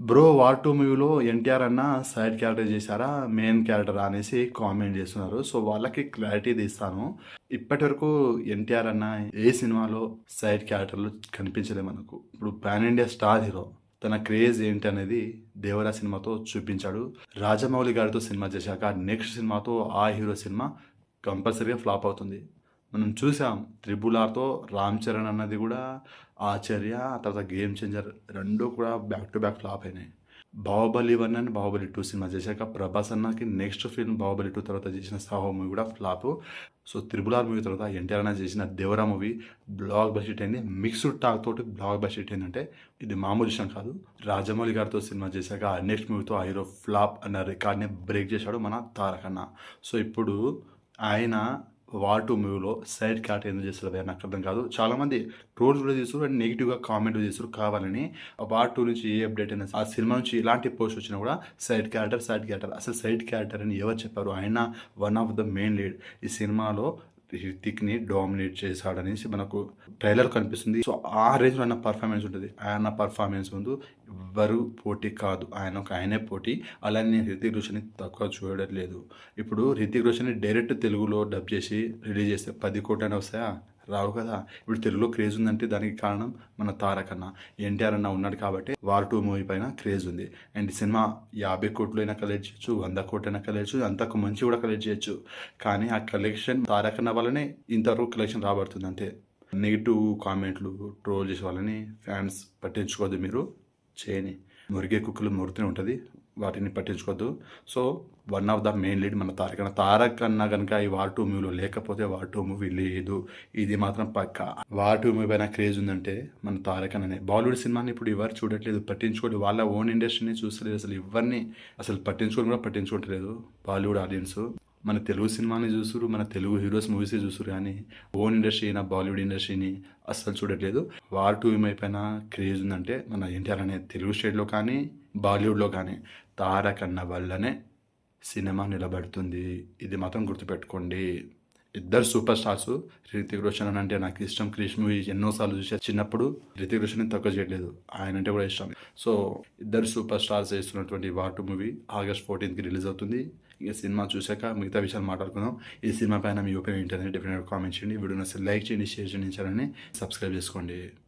Bro 'war 2' మూవీలో ఎన్టీఆర్ అన్న side character చేశారా? మెయిన్ క్యారెక్టరా? అనేసి కామెంట్ చేస్తున్నారు. సో, వాళ్ళకి క్లారిటీ తీస్తాను. ఇప్పటివరకు ఎన్టీఆర్ అన్న ఏ సినిమాలో సైడ్ క్యారెక్టర్‌లు కనిపించలే మనకు. ఇప్పుడు పాన్ ఇండియా స్టార్ హీరో. తన క్రేజ్ ఏంటి అనేది 'దేవరా' సినిమాతో చూపించాడు. రాజమౌళి గారితో సినిమా చేశాక నెక్స్ట్ సినిమాతో ఆ హీరో సినిమా కంపల్సరీగా ఫ్లాప్ అవుతుంది. మనం చూసాం 'త్రిబుల్ ఆర్'తో 'రామ్ చరణ్' అన్నది కూడా ఆచార్య, ఆ తర్వాత 'గేమ్ చేంజర్' 2 కూడా బ్యాక్ టు బ్యాక్ ఫ్లాప్ అయినాయి. 'బాహుబలి 1' అండ్ 'బాహుబలి 2' సినిమా చేశాక ప్రభాస్ అన్నకి నెక్స్ట్ ఫిల్మ్ 'బాహుబలి 2' తర్వాత చేసిన 'సాహో' మూవీ కూడా flop. So 'triple R' movie తర్వాత ఎన్టీఆర్ అన్న చేసిన 'Devara' movie block buster hit అయింది. మిక్స్డ్ టాక్ తోటి బ్లాక్ బస్టర్ హిట్ అయిందంటే ఇది మామూలు విషయం కాదు. రాజమౌళి గారితో సినిమా చేశాక ఆ నెక్స్ట్ మూవీతో ఆ హీరో ఫ్లాప్ అన్న రికార్డ్ని బ్రేక్ చేశాడు మన తారక్ అన్న. సో ఇప్పుడు ఆయన 'వార్ 2' మూవీలో సైడ్ క్యారెక్టర్ ఎందుకు చేస్తారు భయ్యా? నాకు అర్థం కాదు. చాలామంది ట్రోల్స్ కూడా చేస్తారు అండ్ నెగిటివ్గా కామెంట్ చేస్తారు కావాలని. 'వార్ 2' నుంచి ఏ అప్డేట్ అయినా ఆ సినిమా నుంచి ఎలాంటి పోస్ట్ వచ్చినా కూడా సైడ్ క్యారెక్టర్ అసలు సైడ్ క్యారెక్టర్ అని ఎవరు చెప్పారు? ఆయన one of the main lead. ఈ సినిమాలో హితిక్ని డామినేట్ చేశాడనేసి మనకు ట్రైలర్ కనిపిస్తుంది. సో ఆ రేంజ్లో ఆయన పర్ఫార్మెన్స్ ఉంటుంది. ఆయన పర్ఫార్మెన్స్ ముందు ఎవ్వరు పోటీ కాదు. ఆయనే పోటీ. అలానే నేను హృతిక్ రోషన్ని తక్కువ చూడట్లేదు. ఇప్పుడు హృతిక్ రోషన్ని డైరెక్ట్ తెలుగులో డబ్ చేసి రిలీజ్ చేస్తే 10 కోట్లు అని వస్తాయా? రావు కదా. ఇప్పుడు తెలుగులో క్రేజ్ ఉందంటే దానికి కారణం మన తారక్ అన్న. ఎన్టీఆర్ అన్న ఉన్నాడు కాబట్టి 'వార్ 2' మూవీ పైన క్రేజ్ ఉంది. అండ్ ఈ సినిమా 50 కోట్లు అయినా కలెక్ట్ చేయొచ్చు, 100 కోట్లు అయినా కలెక్ట్ చేయొచ్చు, అంతకు మంచి కూడా కలెక్ట్ చేయొచ్చు. కానీ ఆ కలెక్షన్ తారక్ అన్న వల్లనే ఇంతవరకు కలెక్షన్ రాబడుతుంది అంతే. నెగిటివ్ కామెంట్లు ట్రోల్ చేసే వాళ్ళని ఫ్యాన్స్ పట్టించుకోవద్దు. మీరు చేయని మురిగే కుక్కలు మురుతూనే ఉంటుంది, వాటిని పట్టించుకోవద్దు. So one of the main lead మన తారక్ అన్న కనుక ఈ 'వార్ 2' మూవీలో లేకపోతే 'వార్ 2' మూవీ లేదు. ఇది మాత్రం పక్కా. 'వార్ 2' మూవీ పైన క్రేజ్ ఉందంటే మన తారక్ అన్ననే. బాలీవుడ్ సినిమాని ఇప్పుడు ఎవరు చూడట్లేదు, పట్టించుకోండి. వాళ్ళ ఓన్ ఇండస్ట్రీని చూస్తలేదు. అసలు ఎవరిని అసలు పట్టించుకొని కూడా పట్టించుకోవట్లేదు బాలీవుడ్ ఆడియన్స్. మన తెలుగు సినిమాని చూస్తురు, మన తెలుగు హీరోస్ మూవీస్ చూస్తురు, కానీ ఓన్ ఇండస్ట్రీ అయినా బాలీవుడ్ ఇండస్ట్రీని అస్సలు చూడట్లేదు. 'వార్ 2' మూవీ పైన క్రేజ్ ఉందంటే మన ఎన్టీఆర్ అనే తెలుగు స్టేట్లో కానీ బాలీవుడ్లో కానీ తారక్ అన్న వల్లనే సినిమా నిలబడుతుంది. ఇది మాత్రం గుర్తుపెట్టుకోండి. ఇద్దరు సూపర్ స్టార్స్. హృతిక్ రోషన్ అని అంటే నాకు ఇష్టం. క్రిష్ మూవీ ఎన్నోసార్లు చూసా చిన్నప్పుడు. హృతిక్ రోషన్ తక్కువ చేయట్లేదు, ఆయన అంటే కూడా ఇష్టం. సో ఇద్దరు సూపర్ స్టార్స్ చేస్తున్నటువంటి 'war 2' movie August 14th release అవుతుంది. ఇక సినిమా చూశాక మిగతా విషయాలు మాట్లాడుకుందాం. ఈ సినిమా పైన మీ ఒపీనియన్ ఏంటనేది డెఫినెట్గా కామెంట్ చేయండి. వీడియో నచ్చితే లైక్ చేయండి, షేర్ చేయండి, ఛానల్ని సబ్స్క్రైబ్ చేసుకోండి.